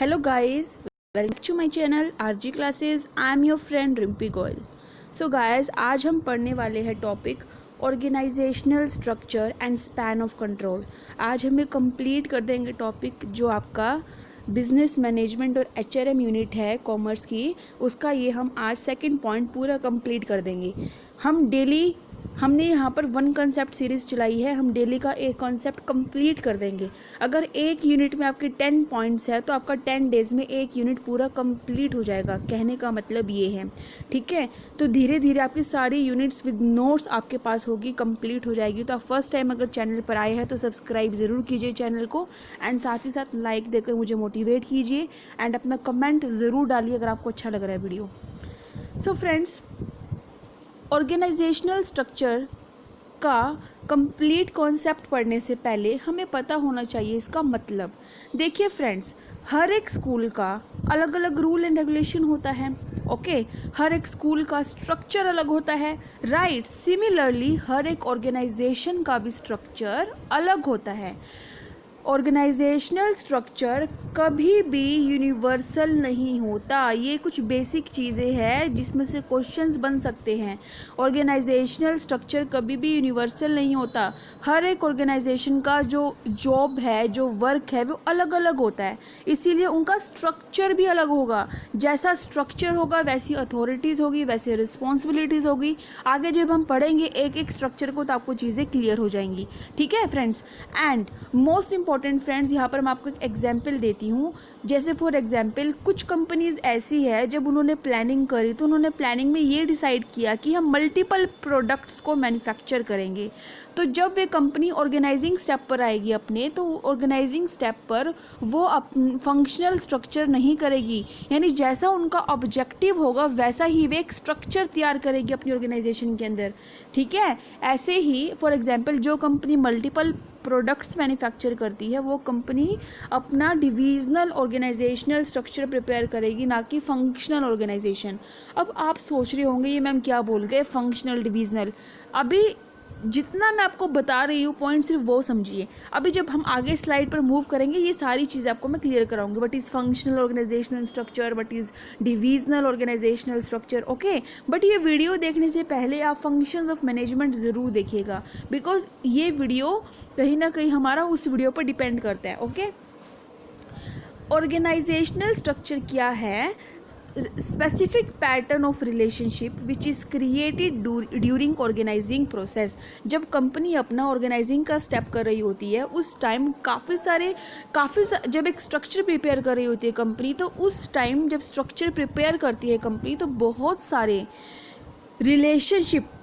Hello guys, welcome to my channel RG Classes. I am your friend Rimpy Goyal. So guys, आज हम पढ़ने वाले हैं topic organisational structure and span of control. आज हम ये कंप्लीट कर देंगे टॉपिक जो आपका बिजनेस मैनेजमेंट और HRM यूनिट है कॉमर्स की, उसका ये हम आज सेकंड पॉइंट पूरा कंप्लीट कर देंगे. हमने यहाँ पर 1 कंसेप्ट सीरीज़ चलाई है, हम डेली का एक कॉन्सेप्ट कंप्लीट कर देंगे. अगर एक यूनिट में आपके 10 पॉइंट्स है तो आपका 10 डेज़ में एक यूनिट पूरा कंप्लीट हो जाएगा. कहने का मतलब ये है, ठीक है. तो धीरे धीरे आपकी सारी यूनिट्स विद नोट्स आपके पास होगी, कंप्लीट हो जाएगी. तो आप फर्स्ट टाइम अगर चैनल पर आए हैं तो सब्सक्राइब ज़रूर कीजिए चैनल को, एंड साथ ही साथ लाइक देकर मुझे मोटिवेट कीजिए, एंड अपना कमेंट ज़रूर डालिए अगर आपको अच्छा लग रहा है video. So friends, organisational structure का कंप्लीट कॉन्सेप्ट पढ़ने से पहले हमें पता होना चाहिए इसका मतलब. देखिए फ्रेंड्स, हर एक स्कूल का अलग अलग रूल एंड रेगुलेशन होता है. ओके, हर एक स्कूल का स्ट्रक्चर अलग होता है. राइट, सिमिलरली हर एक ऑर्गेनाइजेशन का भी स्ट्रक्चर अलग होता है. ऑर्गेनाइजेशनल स्ट्रक्चर कभी भी यूनिवर्सल नहीं होता. ये कुछ बेसिक चीज़ें हैं जिसमें से क्वेश्चंस बन सकते हैं. ऑर्गेनाइजेशनल स्ट्रक्चर कभी भी यूनिवर्सल नहीं होता. हर एक ऑर्गेनाइजेशन का जो जॉब है, जो वर्क है, वो अलग अलग होता है. इसीलिए उनका स्ट्रक्चर भी अलग होगा. जैसा स्ट्रक्चर होगा वैसी अथॉरिटीज़ होगी, वैसे रिस्पॉन्सिबिलिटीज़ होगी. आगे जब हम पढ़ेंगे एक एक स्ट्रक्चर को तो आपको चीज़ें क्लियर हो जाएंगी. ठीक है friends. And most important friends, यहाँ पर मैं आपको एक एग्जाम्पल देती हूँ. जैसे फॉर एग्जाम्पल कुछ कंपनीज ऐसी है, जब उन्होंने प्लानिंग करी तो उन्होंने प्लानिंग में ये डिसाइड किया कि हम मल्टीपल प्रोडक्ट्स को मैन्युफैक्चर करेंगे. तो जब वे कंपनी ऑर्गेनाइजिंग स्टेप पर आएगी अपने, तो ऑर्गेनाइजिंग स्टेप पर वो फंक्शनल स्ट्रक्चर नहीं करेगी. यानी जैसा उनका ऑब्जेक्टिव होगा वैसा ही वे एक स्ट्रक्चर तैयार करेगी अपनी ऑर्गेनाइजेशन के अंदर. ठीक है. ऐसे ही फॉर एग्जाम्पल जो कंपनी मल्टीपल प्रोडक्ट्स मैन्युफैक्चर करती है वो कंपनी अपना डिविजनल ऑर्गेनाइजेशनल स्ट्रक्चर प्रिपेयर करेगी, ना कि फंक्शनल ऑर्गेनाइजेशन. अब आप सोच रहे होंगे ये मैम क्या बोल गए, फंक्शनल डिविजनल. अभी जितना मैं आपको बता रही हूँ पॉइंट सिर्फ वो समझिए. अभी जब हम आगे स्लाइड पर मूव करेंगे ये सारी चीज़ें आपको मैं क्लियर कराऊंगी. What is functional organisational structure, what is divisional organisational structure. Okay, but ये वीडियो देखने से पहले आप फंक्शंस ऑफ मैनेजमेंट ज़रूर देखिएगा, बिकॉज ये वीडियो कहीं ना कहीं हमारा उस वीडियो पर डिपेंड करता है. ओके, ऑर्गेनाइजेशनल स्ट्रक्चर क्या है? Specific pattern of relationship which is created during organising process. जब कंपनी अपना ऑर्गेनाइजिंग का स्टेप कर रही होती है उस टाइम जब एक स्ट्रक्चर प्रिपेयर कर रही होती है कंपनी, तो उस टाइम जब स्ट्रक्चर प्रिपेयर करती है कंपनी तो बहुत सारे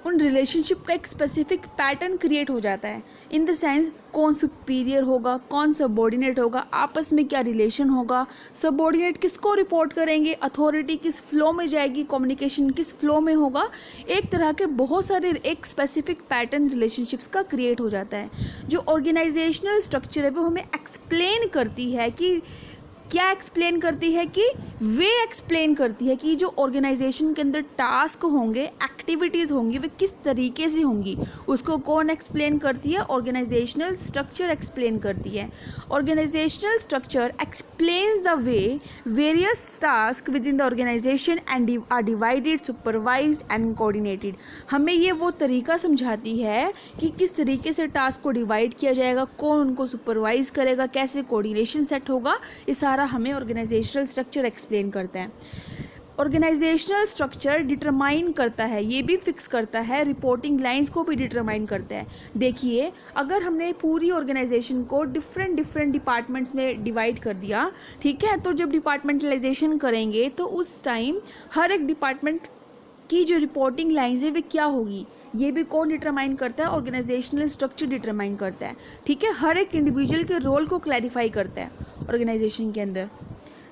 उन रिलेशनशिप का एक स्पेसिफिक पैटर्न क्रिएट हो जाता है. इन द सेंस, कौन सुपीरियर होगा, कौन सबॉर्डिनेट होगा, आपस में क्या रिलेशन होगा, सबॉर्डिनेट किसको रिपोर्ट करेंगे, अथॉरिटी किस फ्लो में जाएगी, कम्युनिकेशन किस फ्लो में होगा. एक तरह के बहुत सारे एक स्पेसिफिक पैटर्न रिलेशनशिप्स का क्रिएट हो जाता है. जो ऑर्गेनाइजेशनल स्ट्रक्चर है वो हमें एक्सप्लेन करती है कि क्या एक्सप्लेन करती है कि वे एक्सप्लेन करती है कि जो ऑर्गेनाइजेशन के अंदर टास्क होंगे, एक्टिविटीज़ होंगी, वे किस तरीके से होंगी. उसको कौन एक्सप्लेन करती है? ऑर्गेनाइजेशनल स्ट्रक्चर एक्सप्लेन करती है. Organisational structure explains the way various task within the organisation and are divided, supervised and coordinated. हमें ये वो तरीका समझाती है कि किस तरीके से टास्क को डिवाइड किया जाएगा, कौन उनको सुपरवाइज करेगा, कैसे कोऑर्डिनेशन सेट होगा. ये सारा हमें ऑर्गेनाइजेशनल स्ट्रक्चर एक्सप्लेन करता है. ऑर्गेनाइजेशनल स्ट्रक्चर डिटरमाइन करता है, ये भी फिक्स करता है, रिपोर्टिंग लाइंस को भी डिटरमाइन करता है. देखिए, अगर हमने पूरी ऑर्गेनाइजेशन को डिफरेंट डिपार्टमेंट्स में डिवाइड कर दिया, ठीक है, तो जब डिपार्टमेंटलाइजेशन करेंगे तो उस टाइम हर एक डिपार्टमेंट की जो रिपोर्टिंग लाइंस है वे क्या होगी, ये भी कौन डिटरमाइन करता है? ऑर्गेनाइजेशनल स्ट्रक्चर डिटरमाइन करता है. ठीक है, हर एक इंडिविजुअल के रोल को क्लैरिफाई करता है ऑर्गेनाइजेशन के अंदर.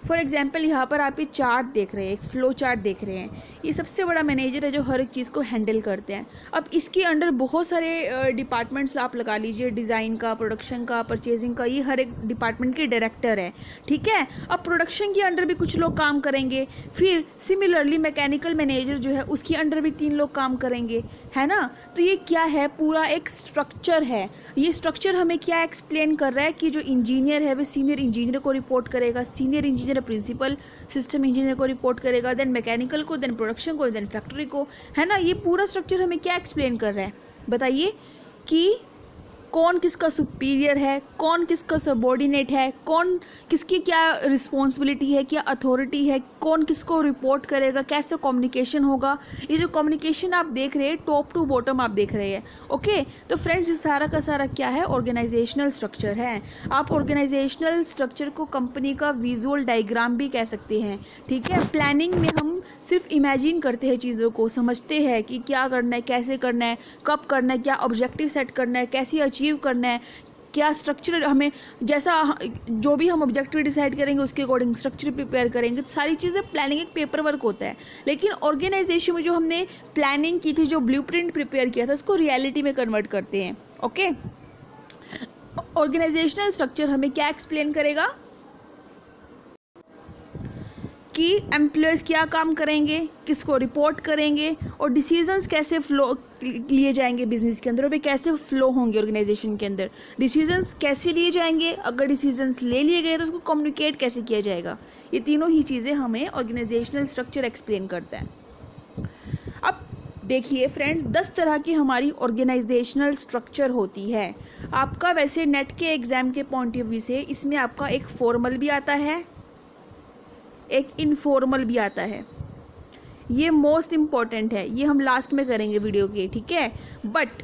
फॉर एग्जाम्पल यहाँ पर आप ये चार्ट देख रहे हैं, एक फ्लो चार्ट देख रहे हैं. ये सबसे बड़ा मैनेजर है जो हर एक चीज़ को हैंडल करते हैं। अब इसके अंडर बहुत सारे डिपार्टमेंट्स आप लगा लीजिए, डिज़ाइन का, प्रोडक्शन का, परचेजिंग का, ये हर एक डिपार्टमेंट के डायरेक्टर है, ठीक है। अब प्रोडक्शन के अंडर भी कुछ लोग काम करेंगे, फिर सिमिलरली मैकेनिकल मैनेजर जो है उसके अंडर भी 3 लोग काम करेंगे, है ना। तो ये क्या है, पूरा एक स्ट्रक्चर है। ये स्ट्रक्चर हमें क्या एक्सप्लेन कर रहा है कि जो इंजीनियर है वह सीनियर इंजीनियर को रिपोर्ट करेगा, senior engineer principal system engineer को रिपोर्ट करेगा, देन मैकेनिकल को, देन प्रोडक्शन को, देन फैक्ट्री को, है ना। ये पूरा स्ट्रक्चर हमें क्या एक्सप्लेन कर रहा है, बताइए कि कौन किसका सुपीरियर है, कौन किसका सबॉर्डिनेट है, कौन किसकी क्या रिस्पॉन्सिबिलिटी है, क्या अथॉरिटी है, कौन किसको रिपोर्ट करेगा, कैसे कम्युनिकेशन होगा। ये जो कम्युनिकेशन आप देख रहे हैं टॉप टू बॉटम आप देख रहे हैं, ओके। तो फ्रेंड्स, ये सारा का सारा क्या है, ऑर्गेनाइजेशनल स्ट्रक्चर है। आप ऑर्गेनाइजेशनल स्ट्रक्चर को कंपनी का विजुअल डायग्राम भी कह सकते हैं, ठीक है। प्लानिंग में हम सिर्फ इमेजिन करते हैं, चीज़ों को समझते हैं कि क्या करना है, कैसे करना है, कब करना है, क्या ऑब्जेक्टिव सेट करना है, कैसे अचीव करना है, क्या स्ट्रक्चर हमें, जैसा जो भी हम ऑब्जेक्टिव डिसाइड करेंगे उसके अकॉर्डिंग स्ट्रक्चर प्रिपेयर करेंगे। तो सारी चीज़ें प्लानिंग एक पेपर वर्क होता है। लेकिन ऑर्गेनाइजेशन में जो हमने प्लानिंग की थी, जो ब्लूप्रिंट प्रिपेयर किया था, उसको रियलिटी में कन्वर्ट करते हैं, ओके। ऑर्गेनाइजेशनल स्ट्रक्चर हमें क्या एक्सप्लेन करेगा कि एम्प्लॉयज़ क्या काम करेंगे, किसको रिपोर्ट करेंगे, और डिसीजंस कैसे फ्लो लिए जाएंगे बिजनेस के अंदर, और वे कैसे फ्लो होंगे ऑर्गेनाइजेशन के अंदर, डिसीजंस कैसे लिए जाएंगे, अगर डिसीजंस ले लिए गए तो उसको कम्युनिकेट कैसे किया जाएगा। ये तीनों ही चीज़ें हमें ऑर्गेनाइजेशनल स्ट्रक्चर एक्सप्लेन करता है। अब देखिए फ्रेंड्स, 10 तरह की हमारी ऑर्गेनाइजेशनल स्ट्रक्चर होती है। आपका वैसे नेट के एग्ज़ाम के पॉइंट ऑफ व्यू से इसमें आपका एक फॉर्मल भी आता है, एक इनफॉर्मल भी आता है। ये मोस्ट इम्पॉर्टेंट है, ये हम लास्ट में करेंगे वीडियो के, ठीक है। बट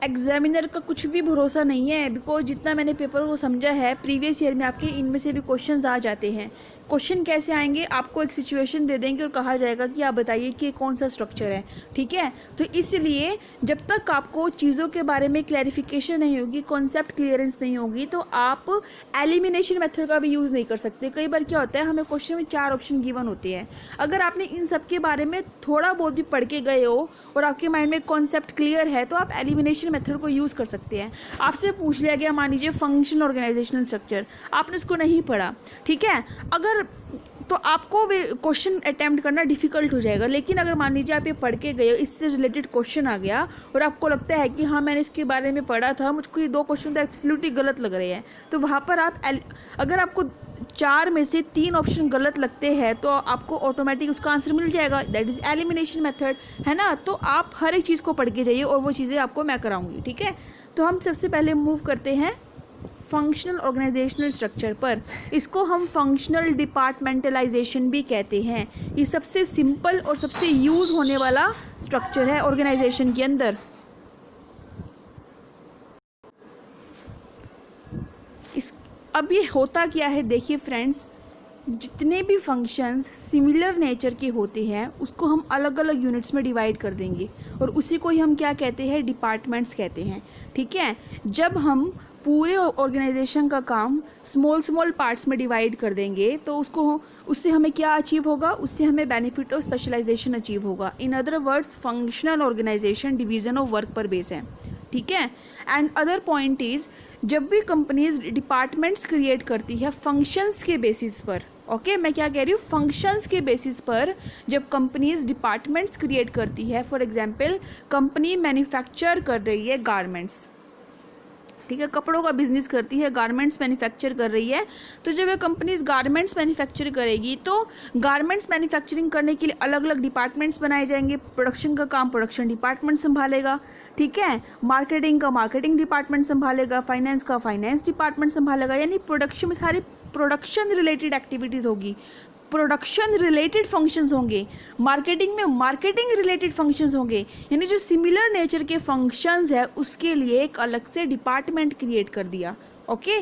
एग्जामिनर का कुछ भी भरोसा नहीं है, बिकॉज जितना मैंने पेपर को समझा है, प्रीवियस ईयर में आपके इनमें से भी क्वेश्चंस आ जाते हैं। क्वेश्चन कैसे आएंगे, आपको एक सिचुएशन दे देंगे और कहा जाएगा कि आप बताइए कि कौन सा स्ट्रक्चर है, ठीक है। तो इसलिए जब तक आपको चीज़ों के बारे में क्लैरिफिकेशन नहीं होगी, कॉन्सेप्ट क्लियरेंस नहीं होगी, तो आप एलिमिनेशन मेथड का भी यूज़ नहीं कर सकते। कई बार क्या होता है, हमें क्वेश्चन में 4 ऑप्शन गिवन होते हैं। अगर आपने इन सब के बारे में थोड़ा बहुत भी पढ़ के गए हो और आपके माइंड में कॉन्सेप्ट क्लियर है, तो आप एलिमिनेशन मेथड को यूज़ कर सकते हैं। आपसे पूछ लिया गया, मान लीजिए फंक्शनल ऑर्गेनाइजेशनल स्ट्रक्चर, आपने उसको नहीं पढ़ा, ठीक है, अगर तो आपको क्वेश्चन अटैम्प्ट करना डिफ़िकल्ट हो जाएगा। लेकिन अगर मान लीजिए आप ये पढ़ के गए हो, इससे रिलेटेड क्वेश्चन आ गया और आपको लगता है कि हाँ मैंने इसके बारे में पढ़ा था, मुझको ये 2 क्वेश्चन तो एब्सोल्युटली गलत लग रहे हैं, तो वहाँ पर आप अगर आपको 4 में से 3 ऑप्शन गलत लगते हैं तो आपको ऑटोमेटिक उसका आंसर मिल जाएगा। दैट इज़ एलिमिनेशन मेथड, है ना। तो आप हर एक चीज़ को पढ़ के जाइए और वो चीज़ें आपको मैं कराऊंगी, ठीक है। तो हम सबसे पहले मूव करते हैं फंक्शनल ऑर्गेनाइजेशनल स्ट्रक्चर पर। इसको हम फंक्शनल डिपार्टमेंटलाइजेशन भी कहते हैं। ये सबसे सिंपल और सबसे यूज़ होने वाला स्ट्रक्चर है ऑर्गेनाइजेशन के अंदर। अब ये होता क्या है, देखिए फ्रेंड्स, जितने भी फंक्शंस सिमिलर नेचर के होते हैं उसको हम अलग अलग यूनिट्स में डिवाइड कर देंगे और उसी को ही हम क्या कहते हैं, डिपार्टमेंट्स कहते हैं, ठीक है। जब हम पूरे ऑर्गेनाइजेशन का काम स्मॉल पार्ट्स में डिवाइड कर देंगे तो उससे हमें क्या अचीव होगा, उससे हमें बेनिफिट ऑफ स्पेशलाइजेशन अचीव होगा। In other words, functional organisation division of work पर बेस है, ठीक है। एंड अदर पॉइंट इज़, जब भी कंपनीज डिपार्टमेंट्स क्रिएट करती है फंक्शंस के बेसिस पर, ओके मैं क्या कह रही हूँ, फंक्शंस के बेसिस पर जब कंपनीज डिपार्टमेंट्स क्रिएट करती है, फॉर एग्जांपल कंपनी मैन्युफैक्चर कर रही है गारमेंट्स, ठीक है, कपड़ों का बिजनेस करती है, गारमेंट्स मैन्युफैक्चर कर रही है। तो जब ये कंपनीज गारमेंट्स मैन्युफैक्चर करेगी तो गारमेंट्स मैन्युफैक्चरिंग करने के लिए अलग अलग डिपार्टमेंट्स बनाए जाएंगे। प्रोडक्शन का काम प्रोडक्शन डिपार्टमेंट संभालेगा, ठीक है, मार्केटिंग का मार्केटिंग डिपार्टमेंट संभालेगा, फाइनेंस का फाइनेंस डिपार्टमेंट संभालेगा। यानी प्रोडक्शन में सारी प्रोडक्शन रिलेटेड एक्टिविटीज़ होगी, प्रोडक्शन रिलेटेड फंक्शंस होंगे, मार्केटिंग में मार्केटिंग रिलेटेड फंक्शंस होंगे। यानी जो सिमिलर नेचर के फंक्शंस है उसके लिए एक अलग से डिपार्टमेंट क्रिएट कर दिया, ओके।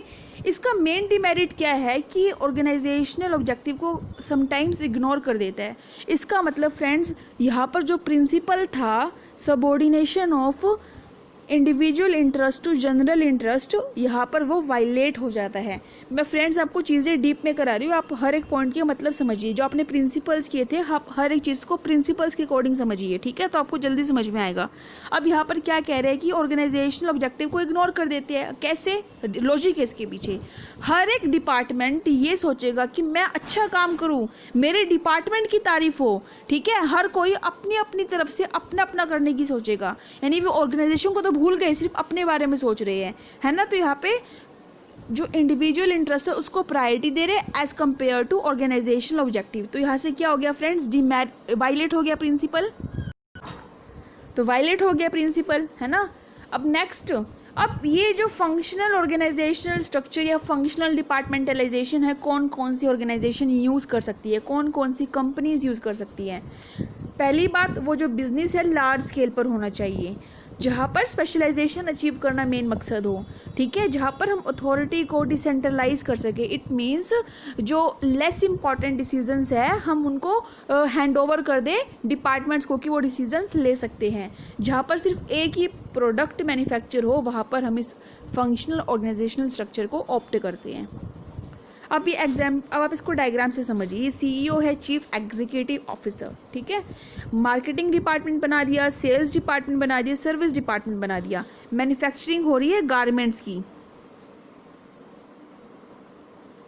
इसका मेन डिमेरिट क्या है कि ऑर्गेनाइजेशनल ऑब्जेक्टिव को समटाइम्स इग्नोर कर देता है। इसका मतलब फ्रेंड्स, यहाँ पर जो प्रिंसिपल था subordination of individual interest to general interest, यहाँ पर वो वायलेट हो जाता है। मैं फ्रेंड्स आपको चीज़ें डीप में करा रही हूँ, आप हर एक पॉइंट के मतलब समझिए। जो आपने प्रिंसिपल्स किए थे, आप हर एक चीज़ को प्रिंसिपल्स के अकॉर्डिंग समझिए, ठीक है, तो आपको जल्दी समझ में आएगा। अब यहाँ पर क्या कह रहे हैं कि ऑर्गेनाइजेशनल ऑब्जेक्टिव को इग्नोर कर देते हैं। कैसे? लॉजिक है इसके पीछे। हर एक डिपार्टमेंट ये सोचेगा कि मैं अच्छा काम करूँ, मेरे डिपार्टमेंट की तारीफ हो, ठीक है। हर कोई अपनी अपनी तरफ से अपना अपना करने की सोचेगा, यानी वो ऑर्गेनाइजेशन को तो भूल गए, सिर्फ अपने बारे में सोच रहे हैं, है ना। तो यहाँ पे जो इंडिविजुअल इंटरेस्ट है उसको प्रायोरिटी दे रहे हैं as compare to organisational objective. तो यहाँ से क्या हो गया फ्रेंड्स? वायलेट हो गया प्रिंसिपल, तो वायलेट हो गया प्रिंसिपल, है ना। अब नेक्स्ट, अब ये जो फंक्शनल ऑर्गेनाइजेशनल स्ट्रक्चर या फंक्शनल डिपार्टमेंटलाइजेशन है, कौन कौन सी ऑर्गेनाइजेशन यूज़ कर सकती है, कौन कौन सी कंपनीज यूज़ कर सकती हैं। पहली बात, वो जो बिजनेस है लार्ज स्केल पर होना चाहिए, जहाँ पर स्पेशलाइजेशन अचीव करना मेन मकसद हो, ठीक है। जहाँ पर हम अथॉरिटी को डिसेंट्रलाइज कर सके, इट मीन्स जो लेस इम्पॉर्टेंट डिसीजंस है हम उनको हैंड ओवर कर दें डिपार्टमेंट्स को कि वो डिसीजंस ले सकते हैं। जहाँ पर सिर्फ एक ही प्रोडक्ट मैन्युफैक्चर हो, वहाँ पर हम इस फंक्शनल ऑर्गेनाइजेशनल स्ट्रक्चर को ऑप्ट करते हैं। अब आप इसको डायग्राम से समझिए। ये सीईओ है, चीफ एग्जीक्यूटिव ऑफिसर, ठीक है। मार्केटिंग डिपार्टमेंट बना दिया, सेल्स डिपार्टमेंट बना दिया, सर्विस डिपार्टमेंट बना दिया। मैन्युफैक्चरिंग हो रही है गारमेंट्स की,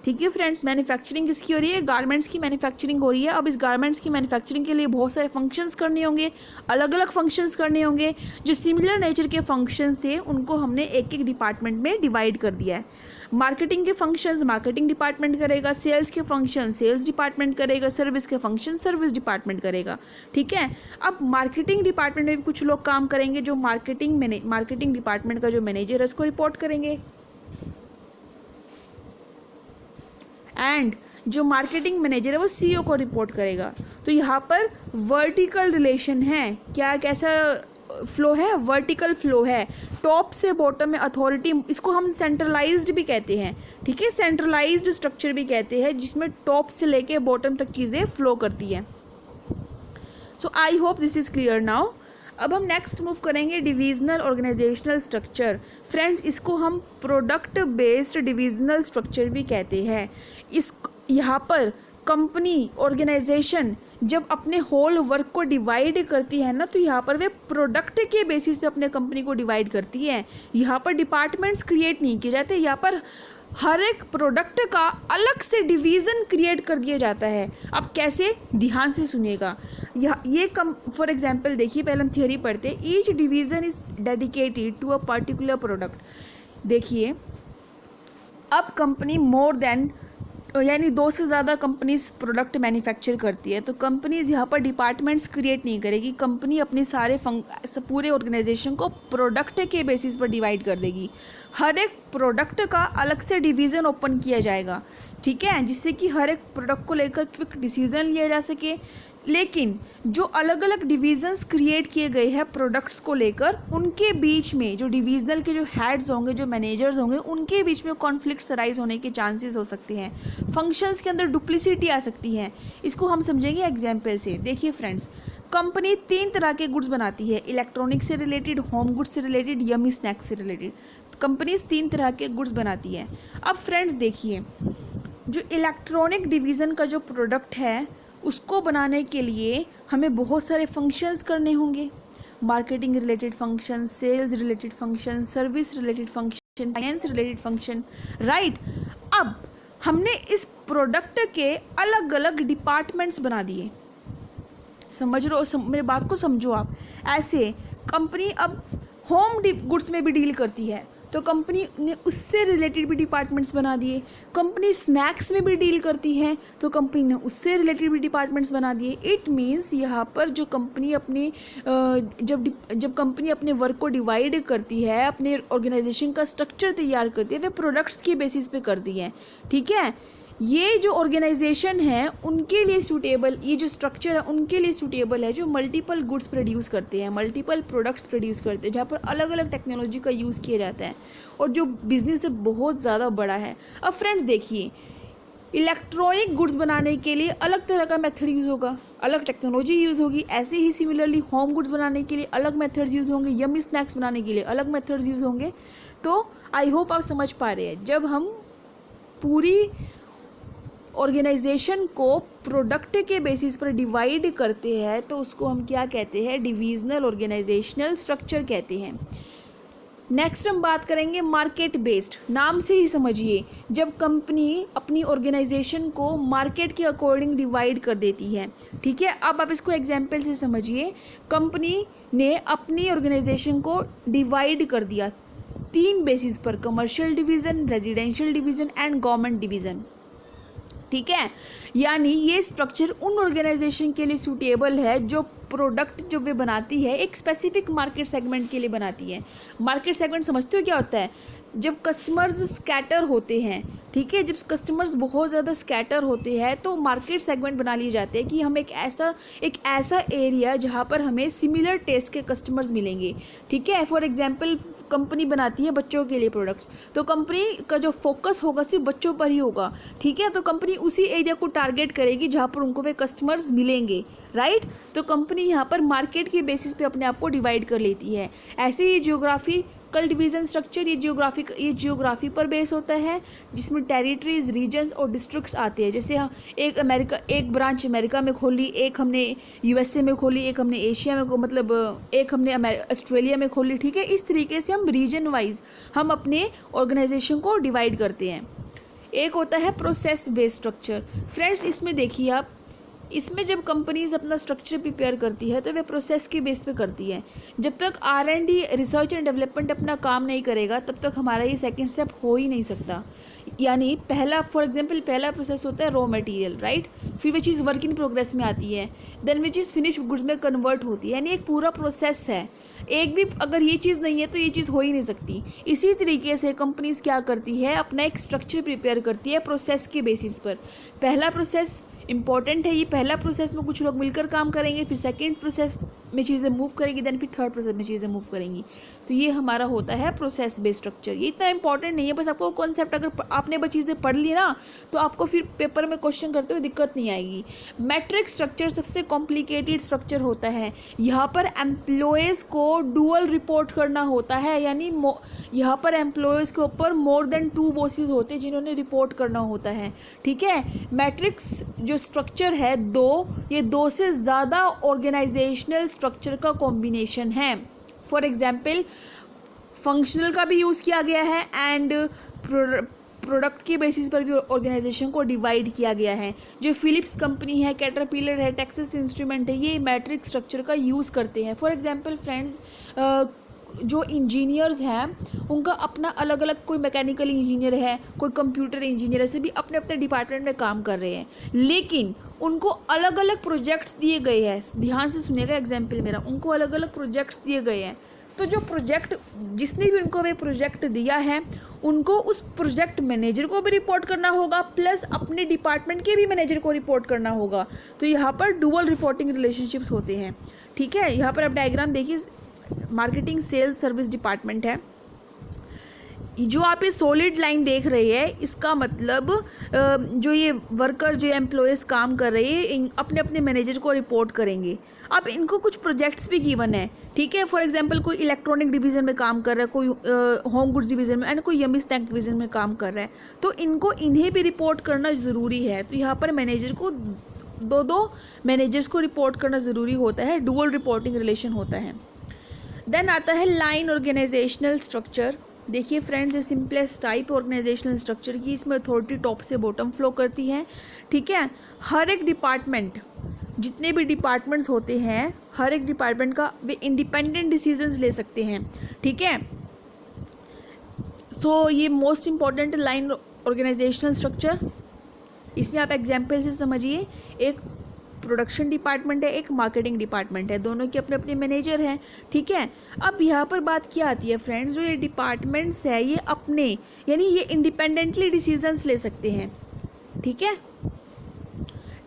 ठीक है फ्रेंड्स। मैन्युफैक्चरिंग किसकी हो रही है? गारमेंट्स की मैन्युफैक्चरिंग हो रही है। अब इस गारमेंट्स की मैन्युफैक्चरिंग के लिए बहुत सारे फंक्शंस करने होंगे, अलग अलग फंक्शंस करने होंगे। जो सिमिलर नेचर के फंक्शंस थे उनको हमने एक एक डिपार्टमेंट में डिवाइड कर दिया है। मार्केटिंग के फंक्शंस मार्केटिंग डिपार्टमेंट करेगा, सेल्स के फंक्शन सेल्स डिपार्टमेंट करेगा, सर्विस के फंक्शन सर्विस डिपार्टमेंट करेगा, ठीक है। अब मार्केटिंग डिपार्टमेंट में भी कुछ लोग काम करेंगे जो मार्केटिंग डिपार्टमेंट का जो मैनेजर है उसको रिपोर्ट करेंगे, एंड जो मार्केटिंग मैनेजर है वो सीईओ को रिपोर्ट करेगा। तो यहाँ पर वर्टिकल रिलेशन है, क्या कैसा फ्लो है? वर्टिकल फ्लो है, टॉप से बॉटम में अथॉरिटी, इसको हम सेंट्रलाइज्ड भी कहते हैं, ठीक है। सेंट्रलाइज्ड स्ट्रक्चर भी कहते हैं, जिसमें टॉप से लेके बॉटम तक चीज़ें फ्लो करती हैं। So I hope this is clear now. अब हम नेक्स्ट मूव करेंगे डिविजनल ऑर्गेनाइजेशनल स्ट्रक्चर। फ्रेंड्स, इसको हम प्रोडक्ट बेस्ड डिविजनल स्ट्रक्चर भी कहते हैं। यहाँ पर कंपनी ऑर्गेनाइजेशन जब अपने होल वर्क को डिवाइड करती है ना, तो यहाँ पर वे प्रोडक्ट के बेसिस पे अपने कंपनी को डिवाइड करती है। यहाँ पर डिपार्टमेंट्स क्रिएट नहीं किए जाते, यहाँ पर हर एक प्रोडक्ट का अलग से डिवीज़न क्रिएट कर दिया जाता है। अब कैसे? ध्यान से सुनिएगा। ये फॉर एग्जांपल देखिए, पहले हम थियोरी पढ़ते, each division is dedicated to a particular product. देखिए, अब कंपनी मोर देन यानी 2 से ज़्यादा कंपनीज प्रोडक्ट मैन्युफैक्चर करती है, तो कंपनीज यहाँ पर डिपार्टमेंट्स क्रिएट नहीं करेगी। कंपनी अपने पूरे ऑर्गेनाइजेशन को प्रोडक्ट के बेसिस पर डिवाइड कर देगी। हर एक प्रोडक्ट का अलग से डिवीज़न ओपन किया जाएगा, ठीक है, जिससे कि हर एक प्रोडक्ट को लेकर क्विक डिसीजन लिया जा सके। लेकिन जो अलग अलग डिवीज़न्स क्रिएट किए गए हैं प्रोडक्ट्स को लेकर, उनके बीच में जो डिविजनल के जो हेड्स होंगे, जो मैनेजर्स होंगे, उनके बीच में कॉन्फ्लिक्ट्स अराइज होने के चांसेस हो सकते हैं। फंक्शंस के अंदर डुप्लिसिटी आ सकती है। इसको हम समझेंगे एग्जाम्पल से। देखिए फ्रेंड्स, कंपनी 3 तरह के गुड्स बनाती है, इलेक्ट्रॉनिक से रिलेटेड, होम गुड्स से रिलेटेड, यमी स्नैक्स से रिलेटेड। कंपनीज 3 तरह के गुड्स बनाती है। अब फ्रेंड्स देखिए, जो इलेक्ट्रॉनिक डिवीज़न का जो प्रोडक्ट है उसको बनाने के लिए हमें बहुत सारे फंक्शंस करने होंगे। Marketing related function, sales related function, service related function, finance related function, right. अब हमने इस प्रोडक्ट के अलग अलग डिपार्टमेंट्स बना दिए। समझ रहे हो? मेरे बात को समझो आप। ऐसे कंपनी अब होम गुड्स में भी डील करती है, तो कंपनी ने उससे रिलेटेड भी डिपार्टमेंट्स बना दिए। कंपनी स्नैक्स में भी डील करती है, तो कंपनी ने उससे रिलेटेड भी डिपार्टमेंट्स बना दिए। इट मीन्स यहाँ पर जो कंपनी अपनी जब कंपनी अपने वर्क को डिवाइड करती है, अपने ऑर्गेनाइजेशन का स्ट्रक्चर तैयार करती है, वे प्रोडक्ट्स के बेसिस पे करती है, ठीक है। ये जो ऑर्गेनाइजेशन है उनके लिए सूटेबल, ये जो स्ट्रक्चर है उनके लिए सूटेबल है जो मल्टीपल गुड्स प्रोड्यूस करते हैं, मल्टीपल प्रोडक्ट्स प्रोड्यूस करते हैं, जहाँ पर अलग अलग टेक्नोलॉजी का यूज़ किया जाता है, और जो बिज़नेस है बहुत ज़्यादा बड़ा है। अब फ्रेंड्स देखिए, इलेक्ट्रॉनिक गुड्स बनाने के लिए अलग तरह का मेथड यूज़ होगा, अलग टेक्नोलॉजी यूज़ होगी। ऐसे ही सिमिलरली होम गुड्स बनाने के लिए अलग मेथड्स यूज़ होंगे, यम्मी स्नैक्स बनाने के लिए अलग मेथड्स यूज़ होंगे। तो आई होप आप समझ पा रहे हैं, जब हम पूरी ऑर्गेनाइजेशन को प्रोडक्ट के बेसिस पर डिवाइड करते हैं तो उसको हम क्या कहते हैं, डिविजनल ऑर्गेनाइजेशनल स्ट्रक्चर कहते हैं। नेक्स्ट हम बात करेंगे मार्केट बेस्ड। नाम से ही समझिए, जब कंपनी अपनी ऑर्गेनाइजेशन को मार्केट के अकॉर्डिंग डिवाइड कर देती है, ठीक है। अब आप इसको एग्जांपल से समझिए, कंपनी ने अपनी ऑर्गेनाइजेशन को डिवाइड कर दिया 3 बेसिस पर, commercial division, residential division and government division, ठीक है। यानी ये स्ट्रक्चर उन ऑर्गेनाइजेशन के लिए सूटेबल है जो प्रोडक्ट जो वे बनाती है एक स्पेसिफिक मार्केट सेगमेंट के लिए बनाती है। मार्केट सेगमेंट समझते हो क्या होता है? जब कस्टमर्स स्कैटर होते हैं, ठीक है, जब कस्टमर्स बहुत ज़्यादा स्कैटर होते हैं तो मार्केट सेगमेंट बना लिए जाते हैं कि हम एक ऐसा एरिया जहाँ पर हमें सिमिलर टेस्ट के कस्टमर्स मिलेंगे, ठीक है। फॉर एग्जांपल कंपनी बनाती है बच्चों के लिए प्रोडक्ट्स, तो कंपनी का जो फोकस होगा सिर्फ बच्चों पर ही होगा, ठीक है। तो कंपनी उसी एरिया को टारगेट करेगी जहाँ पर उनको वे कस्टमर्स मिलेंगे, राइट। तो कंपनी यहाँ पर मार्केट के बेसिस पे अपने आप को डिवाइड कर लेती है। ऐसे ही जियोग्राफिकल डिवीज़न स्ट्रक्चर, ये जियोग्राफी पर बेस होता है, जिसमें टेरिटरीज, रीजन्स और डिस्ट्रिक्ट्स आते हैं। जैसे एक ब्रांच अमेरिका में खोली, एक हमने यूएसए में खोली, एक हमने एशिया में एक हमने ऑस्ट्रेलिया में खोली, ठीक है। इस तरीके से हम रीजन वाइज हम अपने ऑर्गेनाइजेशन को डिवाइड करते हैं। एक होता है प्रोसेस बेस्ड स्ट्रक्चर। फ्रेंड्स, इसमें देखिए आप, इसमें जब कंपनीज अपना स्ट्रक्चर प्रिपेयर करती है तो वे प्रोसेस के बेस पे करती है। जब तक R&D, रिसर्च एंड डेवलपमेंट अपना काम नहीं करेगा तब तक हमारा ये सेकंड स्टेप हो ही नहीं सकता। यानी फॉर एग्जांपल पहला प्रोसेस होता है रॉ मटेरियल, राइट। फिर वो चीज़ वर्क इन प्रोग्रेस में आती है, देन वो चीज़ फिनिश गुड्स में कन्वर्ट होती है। यानी एक पूरा प्रोसेस है, एक भी अगर ये चीज़ नहीं है तो ये चीज़ हो ही नहीं सकती। इसी तरीके से कंपनीज क्या करती है, अपना एक स्ट्रक्चर प्रिपेयर करती है प्रोसेस के बेसिस पर। पहला प्रोसेस इंपॉर्टेंट है, ये पहला प्रोसेस में कुछ लोग मिलकर काम करेंगे, फिर सेकंड प्रोसेस में चीज़ें मूव करेंगी, देन फिर थर्ड प्रोसेस में चीज़ें मूव करेंगी। तो ये हमारा होता है प्रोसेस बेस्ड स्ट्रक्चर। ये इतना इंपॉर्टेंट नहीं है, बस आपको कॉन्सेप्ट अगर आपने वो चीज़ें पढ़ ली ना तो आपको फिर पेपर में क्वेश्चन करते हुए दिक्कत नहीं आएगी। मैट्रिक्स स्ट्रक्चर सबसे कॉम्प्लिकेटेड स्ट्रक्चर होता है। यहाँ पर एम्प्लॉयज़ को डुअल रिपोर्ट करना होता है, यानी यहाँ पर एम्प्लॉयज़ के ऊपर मोर देन 2 बॉसेस होते हैं जिन्होंने रिपोर्ट करना होता है, ठीक है। मैट्रिक्स जो स्ट्रक्चर है ये 2 से ज़्यादा ऑर्गेनाइजेशनल स्ट्रक्चर का कॉम्बिनेशन है। फॉर एग्जाम्पल फंक्शनल का भी यूज़ किया गया है एंड प्रोडक्ट के बेसिस पर भी ऑर्गेनाइजेशन को डिवाइड किया गया है। जो फिलिप्स कंपनी है, कैटरपिलर है, टेक्सास इंस्ट्रूमेंट है, ये मैट्रिक्स स्ट्रक्चर का यूज़ करते हैं। फॉर एग्जाम्पल फ्रेंड्स, जो इंजीनियर्स हैं उनका अपना अलग अलग, कोई मैकेनिकल इंजीनियर है, कोई कंप्यूटर इंजीनियर है, सभी अपने अपने डिपार्टमेंट में काम कर रहे हैं, लेकिन उनको अलग अलग प्रोजेक्ट्स दिए गए हैं। ध्यान से सुनिएगा एग्जाम्पल मेरा, उनको अलग अलग प्रोजेक्ट्स दिए गए हैं। तो जो प्रोजेक्ट, जिसने भी उनको वे प्रोजेक्ट दिया है, उनको उस प्रोजेक्ट मैनेजर को भी रिपोर्ट करना होगा, प्लस अपने डिपार्टमेंट के भी मैनेजर को रिपोर्ट करना होगा। तो यहाँ पर डुअल रिपोर्टिंग रिलेशनशिप्स होते हैं, ठीक है। यहाँ पर आप डायग्राम देखिए, मार्केटिंग, सेल्स, सर्विस डिपार्टमेंट है। जो आप ये सॉलिड लाइन देख रहे हैं, इसका मतलब जो ये वर्कर, जो एम्प्लॉयज़ काम कर रहे हैं, अपने अपने मैनेजर को रिपोर्ट करेंगे। अब इनको कुछ प्रोजेक्ट्स भी गिवन है, ठीक है। फॉर एग्जांपल कोई इलेक्ट्रॉनिक डिवीज़न में काम कर रहा है, कोई होम गुड्स डिवीज़न में, एंड कोई यम्मी स्नैक डिवीज़न में काम कर रहा है, तो इन्हें भी रिपोर्ट करना ज़रूरी है। तो यहाँ पर मैनेजर को दो मैनेजर्स को रिपोर्ट करना ज़रूरी होता है, डुअल रिपोर्टिंग रिलेशन होता है। देन आता है लाइन ऑर्गेनाइजेशनल स्ट्रक्चर। देखिए फ्रेंड्स, ये सिंपलेस्ट टाइप ऑर्गेनाइजेशनल स्ट्रक्चर की, इसमें अथॉरिटी टॉप से बॉटम फ्लो करती है, ठीक है। हर एक डिपार्टमेंट, जितने भी डिपार्टमेंट्स होते हैं, हर एक डिपार्टमेंट का वे इंडिपेंडेंट डिसीजंस ले सकते हैं, ठीक है। सो ये most important line organisational structure. इसमें आप एग्जाम्पल से समझिए, एक प्रोडक्शन डिपार्टमेंट है, एक मार्केटिंग डिपार्टमेंट है, दोनों के अपने अपने मैनेजर हैं, ठीक है। अब यहाँ पर बात क्या आती है फ्रेंड्स, जो ये डिपार्टमेंट्स है ये अपने, यानी ये इंडिपेंडेंटली डिसीजंस ले सकते हैं, ठीक है।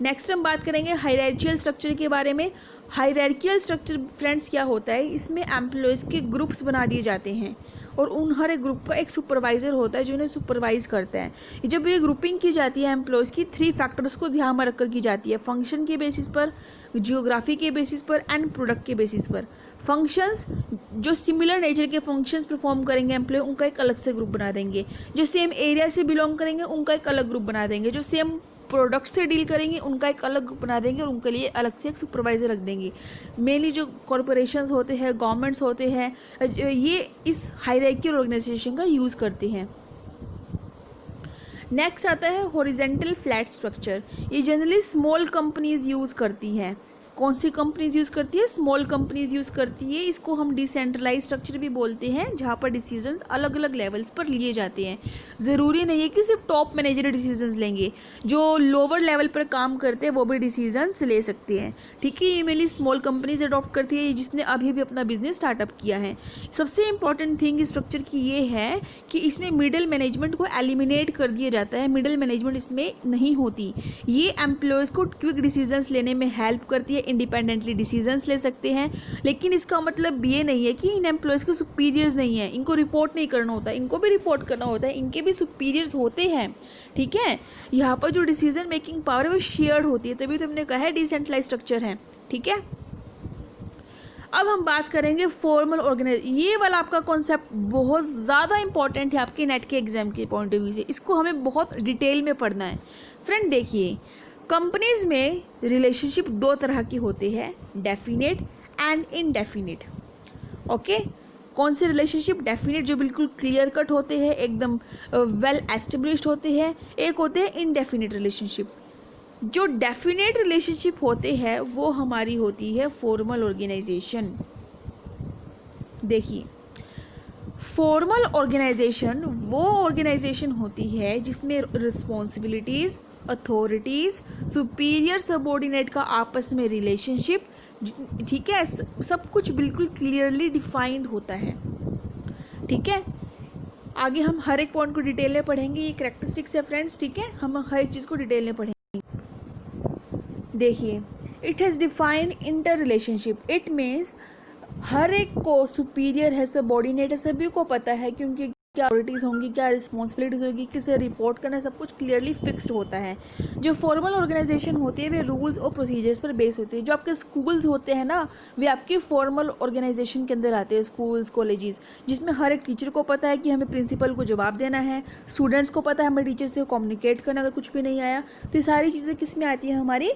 नेक्स्ट हम बात करेंगे हायरार्कियल स्ट्रक्चर के बारे में। हायरार्कियल स्ट्रक्चर फ्रेंड्स क्या होता है, इसमें एम्प्लॉयज़ के ग्रुप्स बना दिए जाते हैं और उन हर एक ग्रुप का एक सुपरवाइज़र होता है जो उन्हें सुपरवाइज करता है। जब ये ग्रुपिंग की जाती है एम्प्लॉयज़ की, 3 फैक्टर्स को ध्यान में रखकर की जाती है, फंक्शन के बेसिस पर, जियोग्राफी के बेसिस पर एंड प्रोडक्ट के बेसिस पर। फंक्शंस, जो सिमिलर नेचर के फंक्शंस परफॉर्म करेंगे एम्प्लॉय, उनका एक अलग से ग्रुप बना देंगे। जो सेम एरिया से बिलोंग करेंगे उनका एक अलग ग्रुप बना देंगे। जो सेम प्रोडक्ट से डील करेंगे उनका एक अलग ग्रुप बना देंगे और उनके लिए अलग से एक सुपरवाइज़र रख देंगे। मेनली जो कॉरपोरेशंस होते हैं, गवर्नमेंट्स होते हैं, ये इस हायरार्किकल ऑर्गेनाइजेशन का यूज़ करते हैं। नेक्स्ट आता है हॉरिजेंटल फ्लैट स्ट्रक्चर। ये जनरली स्मॉल कंपनीज यूज़ करती हैं। कौन सी कंपनीज यूज़ करती है? स्मॉल कंपनीज यूज़ करती है। इसको हम डिसेंट्रलाइज स्ट्रक्चर भी बोलते हैं, जहाँ पर डिसीजंस अलग अलग लेवल्स पर लिए जाते हैं। ज़रूरी नहीं है कि सिर्फ टॉप मैनेजर डिसीजंस लेंगे, जो लोअर लेवल पर काम करते हैं वो भी डिसीजंस ले सकते हैं। ठीक है, ये मेनली स्मॉल कंपनीज अडॉप्ट करती है जिसने अभी अभी अपना बिजनेस स्टार्टअप किया है। सबसे इंपॉर्टेंट थिंग इस स्ट्रक्चर की ये है कि इसमें मिडिल मैनेजमेंट को एलिमिनेट कर दिया जाता है। मिडिल मैनेजमेंट इसमें नहीं होती। ये एम्प्लॉयज़ को क्विक डिसीजंस लेने में हेल्प करती है, इंडिपेंडेंटली डिसीजंस ले सकते हैं। लेकिन इसका मतलब ये नहीं है कि इन एम्प्लॉयज़ के सुपीरियर्स नहीं है, इनको रिपोर्ट नहीं करना होता, इनको भी रिपोर्ट करना होता है, इनके भी सुपीरियर्स होते हैं। ठीक है, यहाँ पर जो डिसीजन मेकिंग पावर है वो शेयर्ड होती है, तभी तो हमने कहा है डिसेंट्रलाइज स्ट्रक्चर है। ठीक है, अब हम बात करेंगे फॉर्मल ऑर्गेनाइज। ये वाला आपका कॉन्सेप्ट बहुत ज़्यादा इंपॉर्टेंट है आपके नेट के एग्जाम के पॉइंट ऑफ व्यू से। इसको हमें बहुत डिटेल में पढ़ना है। फ्रेंड देखिए, कंपनीज में रिलेशनशिप 2 तरह की होते हैं, डेफिनेट एंड इनडेफिनेट। ओके, कौन से रिलेशनशिप? डेफिनेट, जो बिल्कुल क्लियर कट होते हैं, एकदम वेल एस्टेब्लिश्ड होते हैं। एक होते हैं इनडेफिनेट रिलेशनशिप। जो डेफिनेट रिलेशनशिप होते हैं वो हमारी होती है फॉर्मल ऑर्गेनाइजेशन। देखिए, फॉर्मल ऑर्गेनाइजेशन वो ऑर्गेनाइजेशन होती है जिसमें रिस्पॉन्सिबिलिटीज़, अथॉरिटीज़, सुपीरियर सबॉर्डिनेट का आपस में रिलेशनशिप, ठीक है, सब कुछ बिल्कुल क्लियरली डिफाइंड होता है। ठीक है, आगे हम हर एक पॉइंट को डिटेल में पढ़ेंगे। ये कैरेक्टरिस्टिक्स है फ्रेंड्स। ठीक है, हम हर एक चीज़ को डिटेल में पढ़ेंगे। देखिए, it has defined inter relationship. It means हर एक को सुपीरियर है, सबॉर्डिनेट है, सभी को पता है कि उनकी क्या अथॉरिटीज़ होंगी, क्या रिस्पॉन्सिबिलिटीज़ होगी, किसे रिपोर्ट करना, सब कुछ क्लियरली फिक्स्ड होता है। जो फॉर्मल ऑर्गेनाइजेशन होती है वे रूल्स और प्रोसीजर्स पर बेस होती है। जो आपके स्कूल्स होते हैं ना, वे आपके फॉर्मल ऑर्गेनाइजेशन के अंदर आते हैं, स्कूल्स, कॉलेजेस, जिसमें हर एक टीचर को पता है कि हमें प्रिंसिपल को जवाब देना है, स्टूडेंट्स को पता है हमें टीचर से कम्युनिकेट करना अगर कुछ भी नहीं आया। तो ये सारी चीज़ें किस में आती हैं? हमारी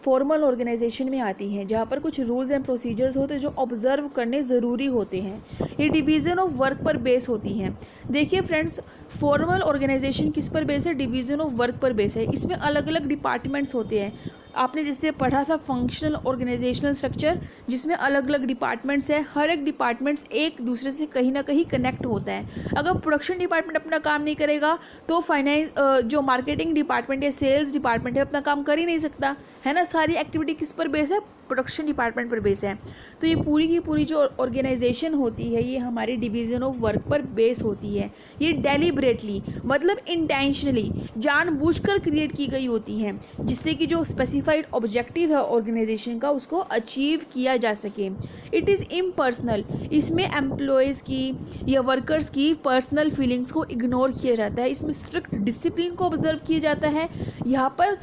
फॉर्मल ऑर्गेनाइजेशन में आती हैं, जहाँ पर कुछ रूल्स एंड प्रोसीजर्स होते हैं जो ऑब्जर्व करने ज़रूरी होते हैं। ये डिवीज़न ऑफ वर्क पर बेस होती हैं। देखिए फ्रेंड्स, फॉर्मल ऑर्गेनाइजेशन किस पर बेस है? डिवीज़न ऑफ वर्क पर बेस है। इसमें अलग अलग डिपार्टमेंट्स होते हैं। आपने जिससे पढ़ा था फंक्शनल ऑर्गेनाइजेशनल स्ट्रक्चर, जिसमें अलग अलग डिपार्टमेंट्स है। हर एक डिपार्टमेंट्स एक दूसरे से कहीं ना कहीं कनेक्ट होता है। अगर प्रोडक्शन डिपार्टमेंट अपना काम नहीं करेगा तो फाइनेंस, जो मार्केटिंग डिपार्टमेंट या सेल्स डिपार्टमेंट है, अपना काम कर ही नहीं सकता, है ना। सारी एक्टिविटी किस पर बेस है? प्रोडक्शन डिपार्टमेंट पर बेस है। तो ये पूरी की पूरी जो ऑर्गेनाइजेशन होती है ये हमारी डिवीज़न ऑफ वर्क पर बेस होती है। ये डेलिबरेटली, मतलब इंटेंशनली, जानबूझकर क्रिएट की गई होती हैं, जिससे कि जो स्पेसिफाइड ऑब्जेक्टिव है ऑर्गेनाइजेशन का उसको अचीव किया जा सके। It is impersonal. इसमें एम्प्लॉयज़ की या वर्कर्स की पर्सनल फीलिंग्स को इग्नोर किया जाता है। इसमें स्ट्रिक्ट डिसिप्लिन को ऑब्जर्व किया जाता है। यहाँ पर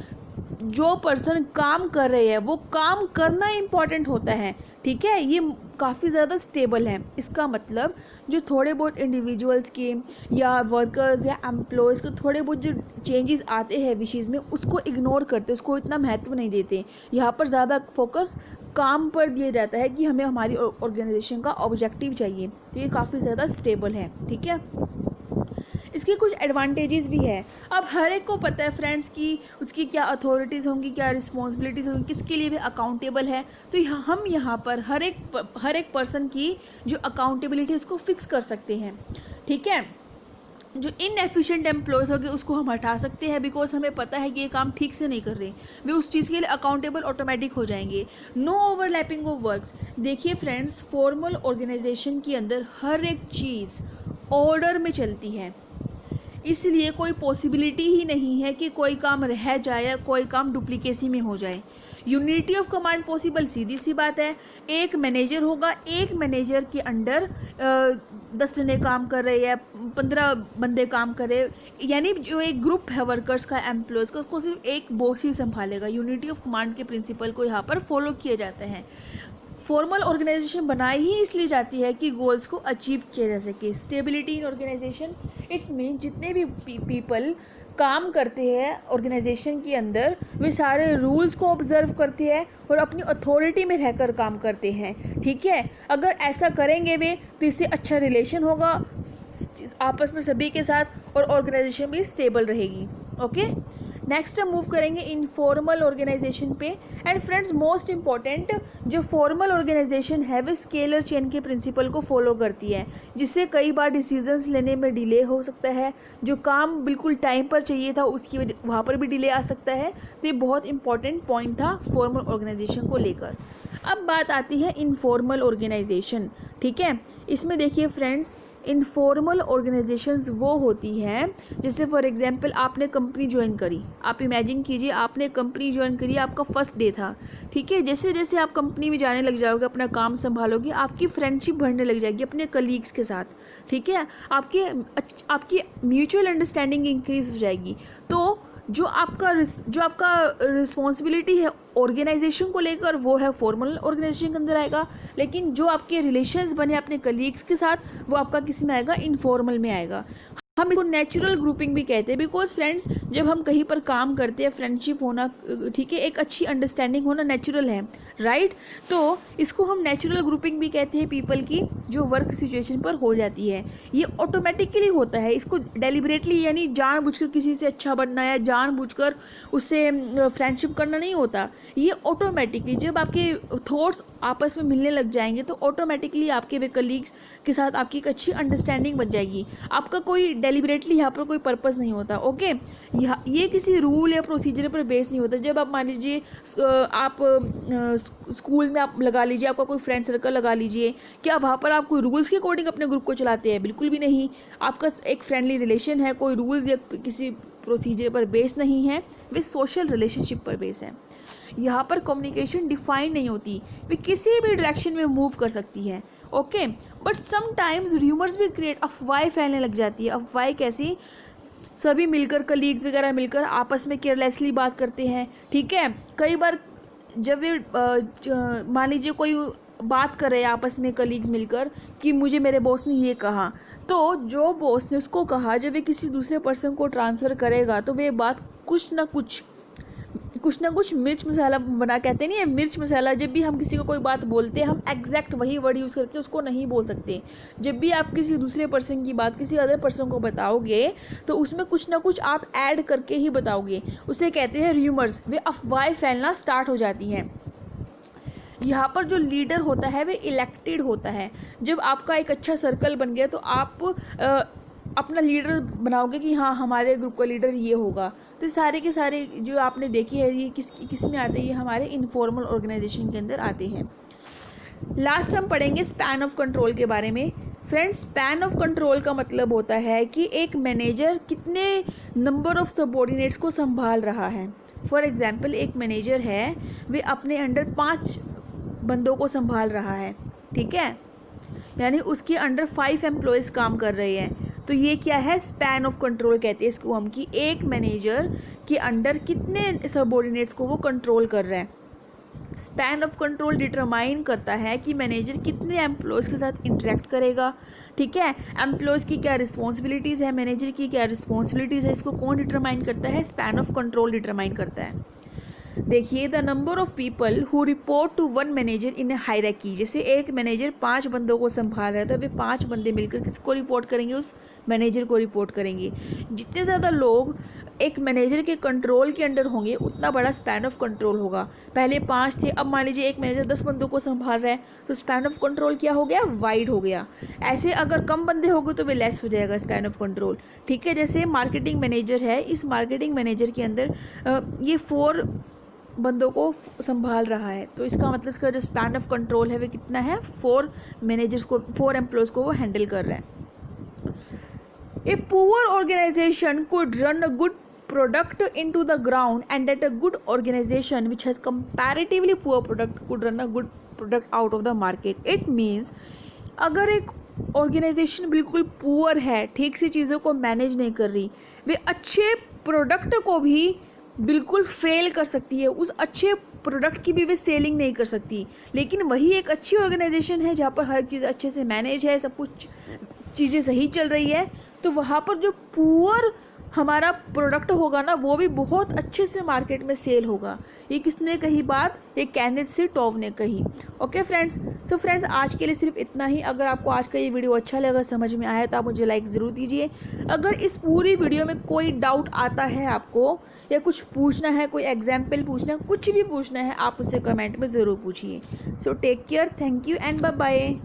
जो पर्सन काम कर रहे हैं वो काम करना इम्पॉर्टेंट होता है। ठीक है, ये काफ़ी ज़्यादा स्टेबल है। इसका मतलब जो थोड़े बहुत इंडिविजुअल्स के या वर्कर्स या एम्प्लॉयज़ के थोड़े बहुत जो चेंजेस आते हैं विशेज़ में, उसको इग्नोर करते, उसको इतना महत्व नहीं देते। यहाँ पर ज़्यादा फोकस काम पर दिया जाता है कि हमें हमारी ऑर्गेनाइजेशन का ऑब्जेक्टिव चाहिए। तो ये काफ़ी ज़्यादा स्टेबल है। ठीक है, इसके कुछ एडवांटेजेस भी है। अब हर एक को पता है फ्रेंड्स कि उसकी क्या अथॉरिटीज़ होंगी, क्या रिस्पॉन्सिबिलिटीज़ होंगी, किसके लिए भी अकाउंटेबल है। तो हम यहाँ पर हर एक पर्सन की जो अकाउंटेबिलिटी उसको फिक्स कर सकते हैं। ठीक है, जो इनएफिशिएंट एम्प्लॉयज़ होंगे उसको हम हटा सकते हैं, बिकॉज हमें पता है कि ये काम ठीक से नहीं कर रहे, वे उस चीज़ के लिए अकाउंटेबल ऑटोमेटिक हो जाएंगे। No overlapping of works. देखिए फ्रेंड्स, फॉर्मल ऑर्गेनाइजेशन के अंदर हर एक चीज़ ऑर्डर में चलती है। इसलिए कोई पॉसिबिलिटी ही नहीं है कि कोई काम रह जाए या कोई काम डुप्लीकेसी में हो जाए। यूनिटी ऑफ कमांड पॉसिबल, सीधी सी बात है। एक मैनेजर होगा, एक मैनेजर के अंडर 10 जने काम कर रहे हैं, 15 बंदे काम कर रहे, यानी जो एक ग्रुप है वर्कर्स का, एम्प्लॉयज़ का, उसको सिर्फ एक बॉस ही संभालेगा। यूनिटी ऑफ कमांड के प्रिंसिपल को यहाँ पर फॉलो किए जाते हैं। फॉर्मल ऑर्गेनाइजेशन बनाई ही इसलिए जाती है कि गोल्स को अचीव किया जा सके। Stability in organisation, it mean जितने भी पीपल काम करते हैं ऑर्गेनाइजेशन के अंदर, वे सारे रूल्स को ऑब्जर्व करते हैं और अपनी अथॉरिटी में रहकर काम करते हैं। ठीक है, अगर ऐसा करेंगे वे तो इससे अच्छा रिलेशन होगा आपस में सभी के साथ और ऑर्गेनाइजेशन भी स्टेबल रहेगी। ओके, नेक्स्ट हम मूव करेंगे इनफॉर्मल ऑर्गेनाइजेशन पे। एंड फ्रेंड्स, मोस्ट इंपॉर्टेंट, जो फॉर्मल ऑर्गेनाइजेशन है वो स्केलर चेन के प्रिंसिपल को फॉलो करती है, जिससे कई बार डिसीजंस लेने में डिले हो सकता है। जो काम बिल्कुल टाइम पर चाहिए था उसकी वहाँ पर भी डिले आ सकता है। तो ये बहुत इंपॉर्टेंट पॉइंट था फॉर्मल ऑर्गेनाइजेशन को लेकर। अब बात आती है इनफॉर्मल ऑर्गेनाइजेशन। ठीक है, इसमें देखिए फ्रेंड्स, इनफॉर्मल ऑर्गेनाइजेशंस वो होती हैं, जैसे फॉर एग्जांपल आपने कंपनी ज्वाइन करी। आप इमेजिन कीजिए आपने कंपनी ज्वाइन करी, आपका फर्स्ट डे था। ठीक है, जैसे जैसे आप कंपनी में जाने लग जाओगे, अपना काम संभालोगे, आपकी फ्रेंडशिप बढ़ने लग जाएगी अपने कलीग्स के साथ। ठीक है, आपकी म्यूचुअल अंडरस्टैंडिंग इंक्रीज हो जाएगी। तो जो आपका रिस्पॉन्सिबिलिटी है ऑर्गेनाइजेशन को लेकर वो है फॉर्मल ऑर्गेनाइजेशन के अंदर आएगा, लेकिन जो आपके रिलेशंस बने अपने कलीग्स के साथ वो आपका किस में आएगा, इनफॉर्मल में आएगा। हम इसको नेचुरल ग्रुपिंग भी कहते हैं, बिकॉज फ्रेंड्स जब हम कहीं पर काम करते हैं, फ्रेंडशिप होना, ठीक है, एक अच्छी अंडरस्टैंडिंग होना नेचुरल है, राइट। तो इसको हम नेचुरल ग्रुपिंग भी कहते हैं पीपल की, जो वर्क सिचुएशन पर हो जाती है। ये ऑटोमेटिकली होता है, इसको डेलिबरेटली यानी जानबूझकर किसी से अच्छा बनना या जानबूझकर उससे फ्रेंडशिप करना नहीं होता। ये ऑटोमेटिकली जब आपके थॉट्स आपस में मिलने लग जाएंगे तो ऑटोमेटिकली आपके वे कलीग्स के साथ आपकी एक अच्छी अंडरस्टैंडिंग बन जाएगी। आपका कोई डेलिबरेटली यहाँ पर कोई पर्पस नहीं होता। ओके, ये किसी रूल या प्रोसीजर पर बेस नहीं होता। जब आप मान लीजिए आप स्कूल में आप लगा लीजिए, आपका कोई फ्रेंड सर्कल लगा लीजिए, क्या वहाँ पर आप कोई रूल्स के अकॉर्डिंग अपने ग्रुप को चलाते हैं? बिल्कुल भी नहीं। आपका एक फ्रेंडली रिलेशन है, कोई रूल्स या किसी प्रोसीजर पर बेस नहीं है, वे सोशल रिलेशनशिप पर बेस है। यहाँ पर कम्युनिकेशन डिफाइन नहीं होती, वे किसी भी डायरेक्शन में मूव कर सकती है। ओके, बट समटाइम्स र्यूमर्स भी क्रिएट, अफवाहें फैलने लग जाती है। अफवाहें कैसी? सभी मिलकर, कलीग्स वगैरह मिलकर आपस में केयरलेसली बात करते हैं। ठीक है, कई बार जब वे मान लीजिए कोई बात कर रहे हैं आपस में कलीग्स मिलकर कि मुझे मेरे बॉस ने ये कहा, तो जो बॉस ने उसको कहा जब वे किसी दूसरे पर्सन को ट्रांसफ़र करेगा तो वे बात कुछ ना कुछ मिर्च मसाला बना, कहते नहीं है मिर्च मसाला। जब भी हम किसी को कोई बात बोलते हैं हम एग्जैक्ट वही वर्ड यूज़ करके उसको नहीं बोल सकते। जब भी आप किसी दूसरे पर्सन की बात किसी अदर पर्सन को बताओगे तो उसमें कुछ ना कुछ आप ऐड करके ही बताओगे। उसे कहते हैं र्यूमर्स, वे अफवाहें फैलना स्टार्ट हो जाती हैं। यहाँ पर जो लीडर होता है वे इलेक्टेड होता है। जब आपका एक अच्छा सर्कल बन गया तो आप अपना लीडर बनाओगे कि हाँ हमारे ग्रुप का लीडर ये होगा। तो सारे के सारे जो आपने देखी है ये किस में आते हैं? ये हमारे इनफॉर्मल ऑर्गेनाइजेशन के अंदर आते हैं। लास्ट हम पढ़ेंगे स्पैन ऑफ कंट्रोल के बारे में। फ्रेंड्स, स्पैन ऑफ कंट्रोल का मतलब होता है कि एक मैनेजर कितने नंबर ऑफ सबऑर्डिनेट्स को संभाल रहा है। फॉर एग्जाम्पल, एक मैनेजर है, वे अपने अंडर 5 बंदों को संभाल रहा है। ठीक है, यानी उसके अंडर 5 एम्प्लॉयज़ काम कर रहे हैं। तो ये क्या है? स्पैन ऑफ कंट्रोल कहते हैं इसको हम, कि एक मैनेजर के अंडर कितने सबऑर्डिनेट्स को वो कंट्रोल कर रहा है। स्पैन ऑफ कंट्रोल डिटरमाइन करता है कि मैनेजर कितने एम्प्लॉयज़ के साथ इंटरेक्ट करेगा। ठीक है, एम्प्लॉयज़ की क्या रिस्पॉन्सिबिलिटीज़ है, मैनेजर की क्या रिस्पॉन्सिबिलिटीज़ है, इसको कौन डिटरमाइन करता है? स्पैन ऑफ कंट्रोल डिटरमाइन करता है। देखिए, the number of people who report to one manager in a hierarchy. जैसे एक मैनेजर 5 बंदों को संभाल रहा है तो वे 5 बंदे मिलकर किसको रिपोर्ट करेंगे? उस मैनेजर को रिपोर्ट करेंगे। जितने ज़्यादा लोग एक मैनेजर के कंट्रोल के अंडर होंगे उतना बड़ा स्पैन ऑफ कंट्रोल होगा। पहले 5 थे, अब मान लीजिए एक मैनेजर 10 बंदों को संभाल रहा है तो स्पैन ऑफ कंट्रोल क्या हो गया? वाइड हो गया। ऐसे अगर कम बंदे होंगे तो वे लेस हो जाएगा स्पैन ऑफ कंट्रोल। ठीक है, जैसे मार्केटिंग मैनेजर है, इस मार्केटिंग मैनेजर के अंदर ये 4 बंदों को संभाल रहा है, तो इसका मतलब इसका जो स्पैन ऑफ कंट्रोल है वो कितना है? 4 मैनेजर्स को, 4 एम्प्लॉयज़ को वो हैंडल कर रहा है। A poor organization could run a good product into the ground, and that a good organization which has comparatively poor product could run a good product out of the market. It means अगर एक organisation बिल्कुल poor है, ठीक से चीज़ों को manage नहीं कर रही, वे अच्छे प्रोडक्ट को भी बिल्कुल फेल कर सकती है, उस अच्छे प्रोडक्ट की भी वे सेलिंग नहीं कर सकती। लेकिन वही एक अच्छी ऑर्गेनाइजेशन है जहाँ पर हर चीज़ अच्छे से मैनेज है, सब कुछ चीज़ें सही चल रही है, तो वहाँ पर जो पुअर हमारा प्रोडक्ट होगा ना, वो भी बहुत अच्छे से मार्केट में सेल होगा। ये किसने कही बात? ये केनेथ सी टोव ने कही। ओके फ्रेंड्स, सो फ्रेंड्स आज के लिए सिर्फ इतना ही। अगर आपको आज का ये वीडियो अच्छा लगा, समझ में आया, तो आप मुझे लाइक ज़रूर दीजिए। अगर इस पूरी वीडियो में कोई डाउट आता है आपको, या कुछ पूछना है, कोई एग्जाम्पल पूछना है, कुछ भी पूछना है, आप मुझसे कमेंट में ज़रूर पूछिए। So take care, thank you and bye bye.